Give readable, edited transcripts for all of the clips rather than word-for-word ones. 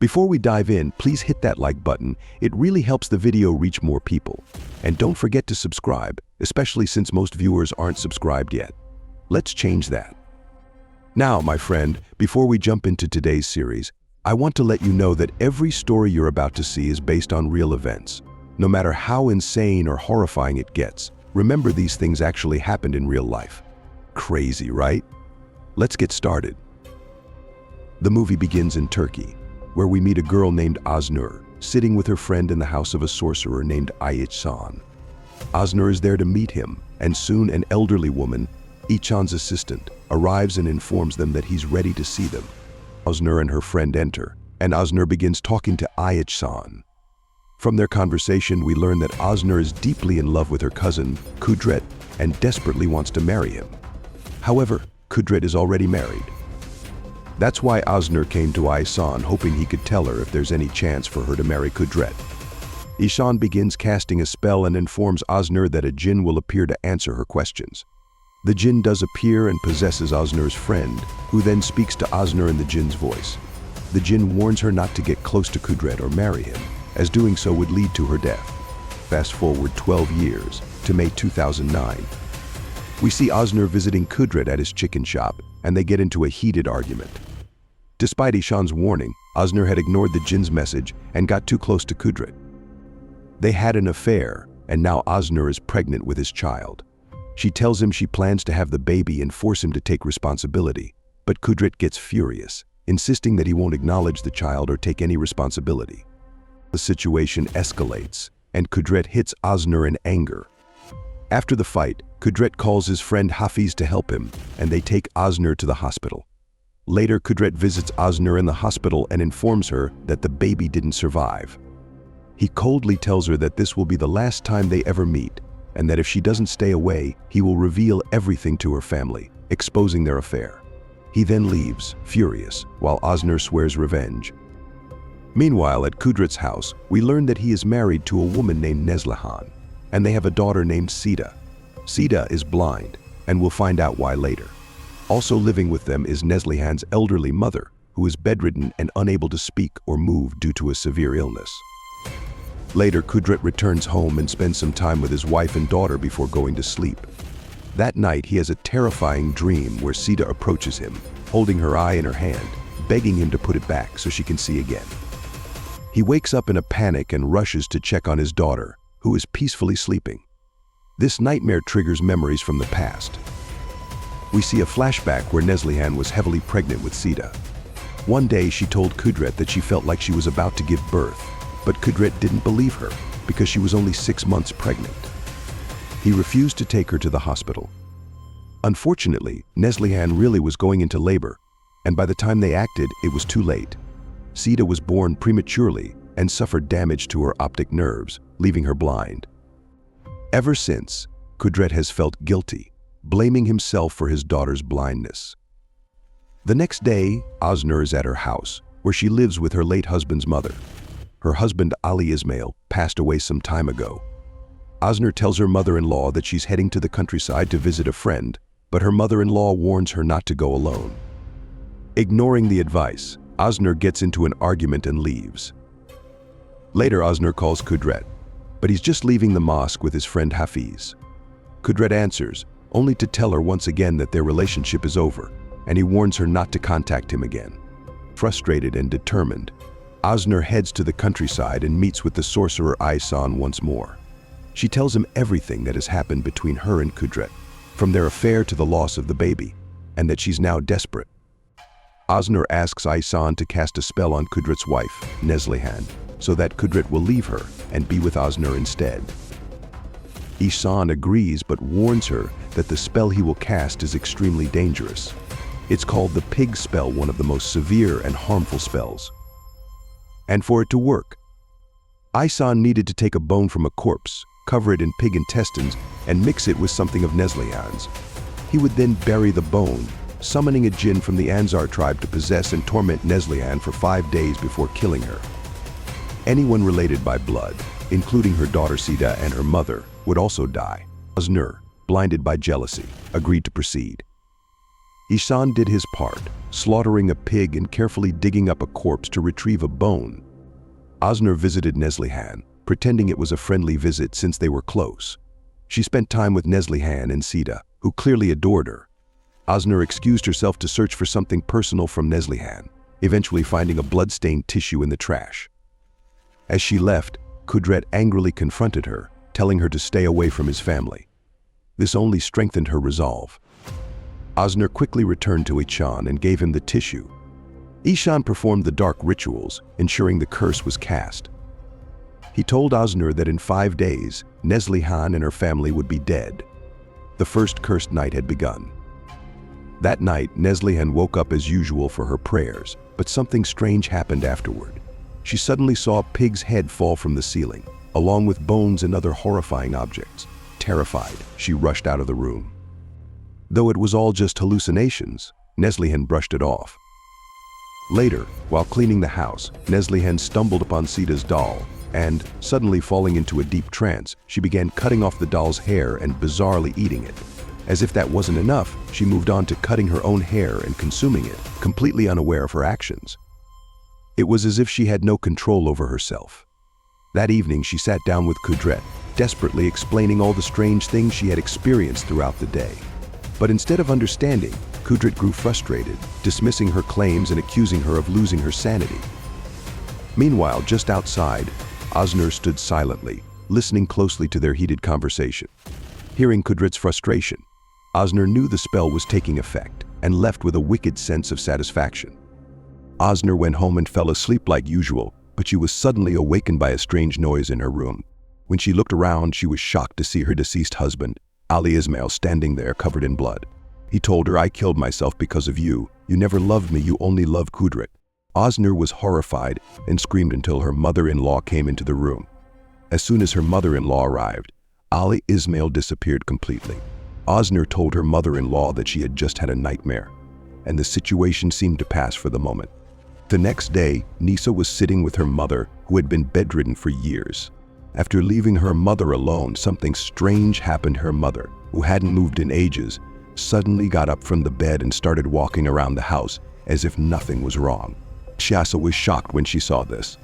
Before we dive in, please hit that like button. It really helps the video reach more people. And don't forget to subscribe, especially since most viewers aren't subscribed yet. Let's change that. Now, my friend, before we jump into today's series, I want to let you know that every story you're about to see is based on real events. No matter how insane or horrifying it gets, remember these things actually happened in real life. Crazy, right? Let's get started. The movie begins in Turkey, where we meet a girl named Aznur, sitting with her friend in the house of a sorcerer named Siccin. Aznur is there to meet him, and soon an elderly woman, Siccin's assistant, arrives and informs them that he's ready to see them. Aznur and her friend enter, and Aznur begins talking to Siccin. From their conversation, we learn that Aznur is deeply in love with her cousin, Kudret, and desperately wants to marry him. However, Kudret is already married. That's why Aznur came to Siccin, hoping he could tell her if there's any chance for her to marry Kudret. Siccin begins casting a spell and informs Aznur that a Jinn will appear to answer her questions. The Jinn does appear and possesses Aznur's friend, who then speaks to Aznur in the Jinn's voice. The Jinn warns her not to get close to Kudret or marry him, as doing so would lead to her death. Fast forward 12 years, to May 2009. We see Aznur visiting Kudret at his chicken shop, and they get into a heated argument. Despite Siccin's warning, Aznur had ignored the Jinn's message and got too close to Kudret. They had an affair, and now Aznur is pregnant with his child. She tells him she plans to have the baby and force him to take responsibility, but Kudret gets furious, insisting that he won't acknowledge the child or take any responsibility. The situation escalates, and Kudret hits Aznur in anger. After the fight, Kudret calls his friend Hafiz to help him, and they take Aznur to the hospital. Later, Kudret visits Aznur in the hospital and informs her that the baby didn't survive. He coldly tells her that this will be the last time they ever meet, and that if she doesn't stay away, he will reveal everything to her family, exposing their affair. He then leaves, furious, while Aznur swears revenge. Meanwhile, at Kudret's house, we learn that he is married to a woman named Neslihan, and they have a daughter named Sita. Sita is blind, and we'll find out why later. Also living with them is Neslihan's elderly mother, who is bedridden and unable to speak or move due to a severe illness. Later, Kudret returns home and spends some time with his wife and daughter before going to sleep. That night, he has a terrifying dream where Sita approaches him, holding her eye in her hand, begging him to put it back so she can see again. He wakes up in a panic and rushes to check on his daughter, who is peacefully sleeping. This nightmare triggers memories from the past. We see a flashback where Neslihan was heavily pregnant with Sita. One day, she told Kudret that she felt like she was about to give birth, but Kudret didn't believe her because she was only 6 months pregnant. He refused to take her to the hospital. Unfortunately, Neslihan really was going into labor, and by the time they acted, it was too late. Sita was born prematurely and suffered damage to her optic nerves, leaving her blind. Ever since, Kudret has felt guilty, blaming himself for his daughter's blindness. The next day, Aznur is at her house, where she lives with her late husband's mother. Her husband, Ali Ismail, passed away some time ago. Aznur tells her mother-in-law that she's heading to the countryside to visit a friend, but her mother-in-law warns her not to go alone. Ignoring the advice, Aznur gets into an argument and leaves. Later, Aznur calls Kudret, but he's just leaving the mosque with his friend Hafiz. Kudret answers, only to tell her once again that their relationship is over, and he warns her not to contact him again. Frustrated and determined, Aznur heads to the countryside and meets with the sorcerer Siccin once more. She tells him everything that has happened between her and Kudret, from their affair to the loss of the baby, and that she's now desperate. Aznur asks Siccin to cast a spell on Kudret's wife, Neslihan, so that Kudret will leave her and be with Aznur instead. Siccin agrees but warns her that the spell he will cast is extremely dangerous. It's called the pig spell, one of the most severe and harmful spells. And for it to work, Siccin needed to take a bone from a corpse, cover it in pig intestines, and mix it with something of Neslihan's. He would then bury the bone, summoning a Jinn from the Ansar tribe to possess and torment Neslihan for 5 days before killing her. Anyone related by blood, including her daughter Sita and her mother, would also die. Aznur, blinded by jealousy, agreed to proceed. Siccin did his part, slaughtering a pig and carefully digging up a corpse to retrieve a bone. Oznur visited Neslihan, pretending it was a friendly visit since they were close. She spent time with Neslihan and Sita, who clearly adored her. Oznur excused herself to search for something personal from Neslihan, eventually finding a blood-stained tissue in the trash. As she left, Kudret angrily confronted her, telling her to stay away from his family. This only strengthened her resolve. Oznur quickly returned to Ishan and gave him the tissue. Ishan performed the dark rituals, ensuring the curse was cast. He told Oznur that in 5 days, Neslihan and her family would be dead. The first cursed night had begun. That night, Neslihan woke up as usual for her prayers, but something strange happened afterward. She suddenly saw a pig's head fall from the ceiling, along with bones and other horrifying objects. Terrified, she rushed out of the room. Though it was all just hallucinations, Neslihan brushed it off. Later, while cleaning the house, Neslihan stumbled upon Sita's doll, and, suddenly falling into a deep trance, she began cutting off the doll's hair and bizarrely eating it. As if that wasn't enough, she moved on to cutting her own hair and consuming it, completely unaware of her actions. It was as if she had no control over herself. That evening, she sat down with Kudret, desperately explaining all the strange things she had experienced throughout the day. But instead of understanding, Kudret grew frustrated, dismissing her claims and accusing her of losing her sanity. Meanwhile, just outside, Oznur stood silently, listening closely to their heated conversation. Hearing Kudret's frustration, Oznur knew the spell was taking effect and left with a wicked sense of satisfaction. Oznur went home and fell asleep like usual, but she was suddenly awakened by a strange noise in her room. When she looked around, she was shocked to see her deceased husband, Ali Ismail, standing there covered in blood. He told her, "I killed myself because of you. You never loved me, you only loved Kudret." Oznur was horrified and screamed until her mother-in-law came into the room. As soon as her mother-in-law arrived, Ali Ismail disappeared completely. Oznur told her mother-in-law that she had just had a nightmare, and the situation seemed to pass for the moment. The next day, Nisa was sitting with her mother, who had been bedridden for years. After leaving her mother alone, something strange happened. Her mother, who hadn't moved in ages, suddenly got up from the bed and started walking around the house as if nothing was wrong. Shasa was shocked when she saw this.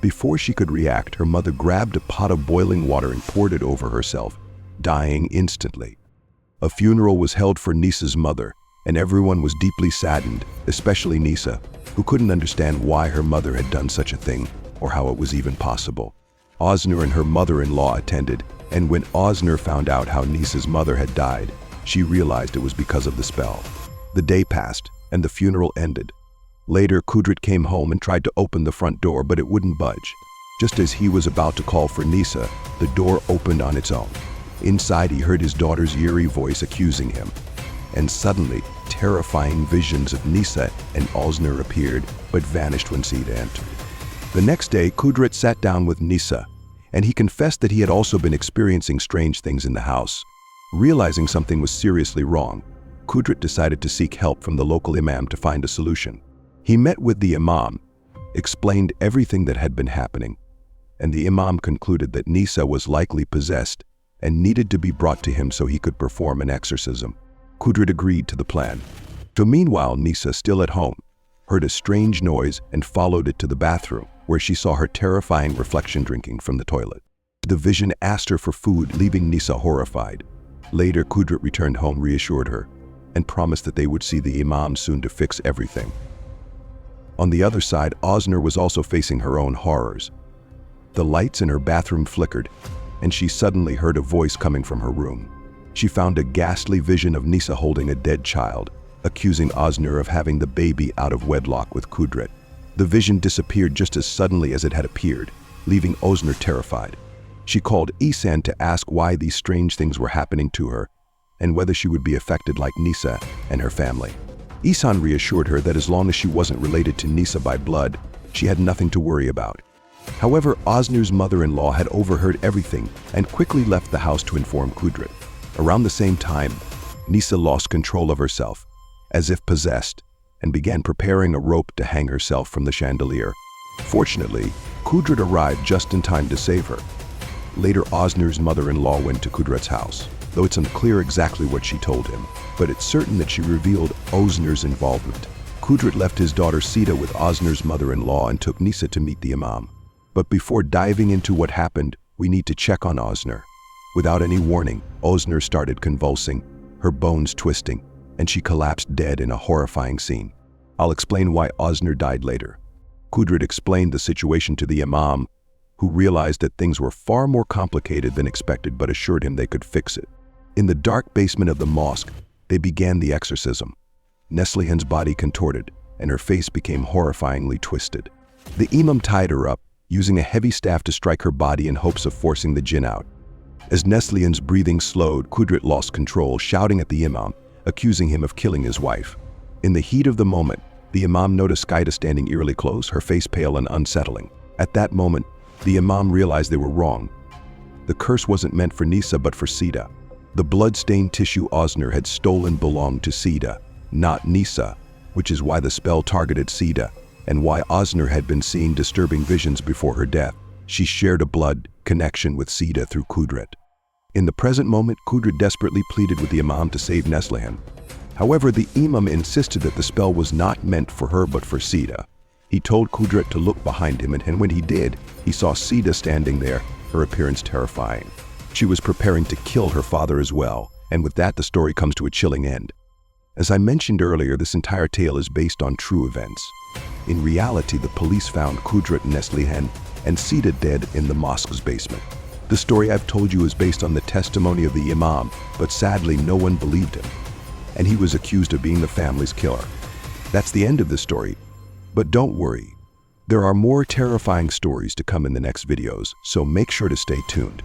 Before she could react, her mother grabbed a pot of boiling water and poured it over herself, dying instantly. A funeral was held for Nisa's mother, and everyone was deeply saddened, especially Nisa, who couldn't understand why her mother had done such a thing or how it was even possible. Oznur and her mother-in-law attended, and when Oznur found out how Nisa's mother had died, she realized it was because of the spell. The day passed, and the funeral ended. Later, Kudret came home and tried to open the front door, but it wouldn't budge. Just as he was about to call for Nisa, the door opened on its own. Inside, he heard his daughter's eerie voice accusing him. And suddenly, terrifying visions of Nisa and Oznur appeared, but vanished when Sita entered. The next day, Kudret sat down with Nisa, and he confessed that he had also been experiencing strange things in the house. Realizing something was seriously wrong, Kudret decided to seek help from the local imam to find a solution. He met with the imam, explained everything that had been happening, and the imam concluded that Nisa was likely possessed and needed to be brought to him so he could perform an exorcism. Kudret agreed to the plan. So meanwhile, Nisa, still at home, heard a strange noise and followed it to the bathroom, where she saw her terrifying reflection drinking from the toilet. The vision asked her for food, leaving Nisa horrified. Later, Kudret returned home, reassured her, and promised that they would see the imam soon to fix everything. On the other side, Oznur was also facing her own horrors. The lights in her bathroom flickered, and she suddenly heard a voice coming from her room. She found a ghastly vision of Nisa holding a dead child, accusing Oznur of having the baby out of wedlock with Kudret. The vision disappeared just as suddenly as it had appeared, leaving Oznur terrified. She called Ihsan to ask why these strange things were happening to her, and whether she would be affected like Nisa and her family. Ihsan reassured her that as long as she wasn't related to Nisa by blood, she had nothing to worry about. However, Oznur's mother-in-law had overheard everything and quickly left the house to inform Kudret. Around the same time, Nisa lost control of herself, as if possessed, and began preparing a rope to hang herself from the chandelier. Fortunately, Kudret arrived just in time to save her. Later, Oznur's mother-in-law went to Kudret's house, though it's unclear exactly what she told him, but it's certain that she revealed Oznur's involvement. Kudret left his daughter Sita with Oznar's mother-in-law and took Nisa to meet the Imam. But before diving into what happened, we need to check on Oznar. Without any warning, Oznar started convulsing, her bones twisting, and she collapsed dead in a horrifying scene. I'll explain why Oznar died later. Kudret explained the situation to the Imam, who realized that things were far more complicated than expected but assured him they could fix it. In the dark basement of the mosque, they began the exorcism. Neslihan's body contorted, and her face became horrifyingly twisted. The Imam tied her up, using a heavy staff to strike her body in hopes of forcing the jinn out. As Neslihan's breathing slowed, Kudret lost control, shouting at the Imam, accusing him of killing his wife. In the heat of the moment, the Imam noticed Qaida standing eerily close, her face pale and unsettling. At that moment, the Imam realized they were wrong. The curse wasn't meant for Nisa but for Sita. The blood-stained tissue Oznar had stolen belonged to Sita, not Nisa, which is why the spell targeted Sita, and why Oznar had been seeing disturbing visions before her death. She shared a blood connection with Sita through Kudret. In the present moment, Kudret desperately pleaded with the Imam to save Neslihan. However, the Imam insisted that the spell was not meant for her but for Sita. He told Kudret to look behind him, and when he did, he saw Sita standing there, her appearance terrifying. She was preparing to kill her father as well, and with that the story comes to a chilling end. As I mentioned earlier, this entire tale is based on true events. In reality, the police found Kudret, Neslihan, and Sita dead in the mosque's basement. The story I've told you is based on the testimony of the Imam, but sadly no one believed him, and he was accused of being the family's killer. That's the end of the story, but don't worry. There are more terrifying stories to come in the next videos, so make sure to stay tuned.